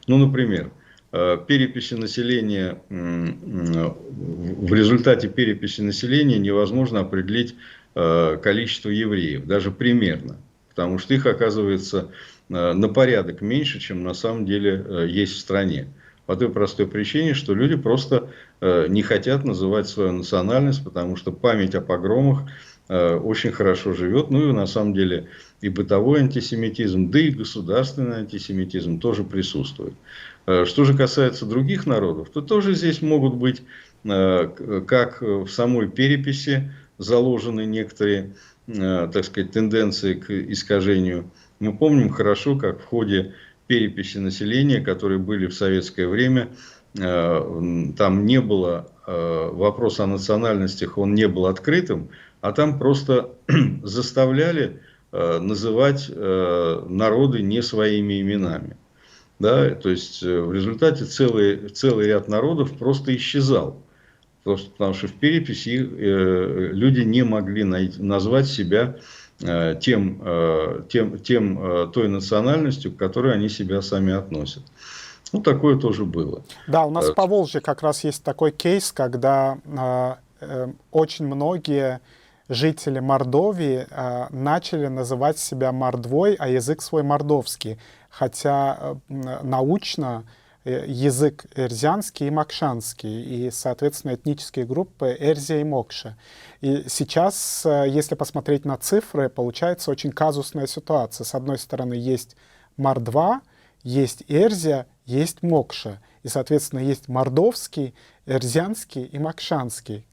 Ну, например, переписи населения, в результате переписи населения невозможно определить количество евреев, даже примерно, потому что их оказывается на порядок меньше, чем на самом деле есть в стране. По той простой причине, что люди просто не хотят называть свою национальность, потому что память о погромах очень хорошо живет. Ну и на самом деле и бытовой антисемитизм, да и государственный антисемитизм тоже присутствует. Что же касается других народов, то тоже здесь могут быть, как в самой переписи, заложены некоторые, так сказать, тенденции к искажению. Мы помним хорошо, как в ходе переписи населения, которые были в советское время, там не было вопроса о национальностях, он не был открытым, а там просто заставляли называть народы не своими именами. Да? То есть, в результате целый ряд народов просто исчезал. Потому что в переписи люди не могли назвать себя той национальностью, к которой они себя сами относят. Ну, такое тоже было. Да, у нас в Поволжье как раз есть такой кейс, когда очень многие жители Мордовии начали называть себя мордвой, а язык свой мордовский. Хотя научно язык эрзянский и макшанский, и, соответственно, этнические группы Эрзия и Мокша. И сейчас, если посмотреть на цифры, получается очень казусная ситуация. С одной стороны, есть Мордва, есть Эрзия, есть Мокша. И, соответственно, есть мордовский, эрзянский и макшанский.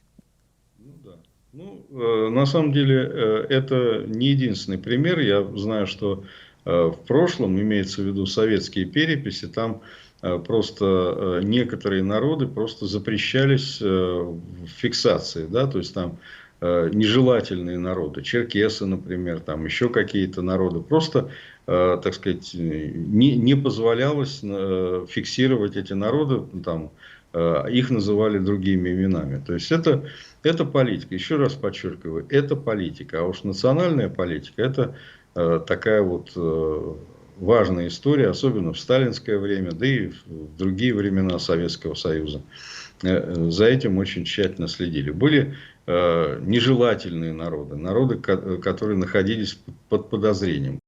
Ну, да. Ну, на самом деле, это не единственный пример. Я знаю, что в прошлом, имеется в виду советские переписи, там просто некоторые народы просто запрещались в фиксации. Да? То есть, там нежелательные народы, черкесы, например, там еще какие-то народы, просто, так сказать, не позволялось фиксировать эти народы, там, их называли другими именами. То есть, это политика. Еще раз подчеркиваю, это политика. А уж национальная политика, это такая вот важная история, особенно в сталинское время, да и в другие времена Советского Союза. За этим очень тщательно следили. Были нежелательные народы, которые находились под подозрением.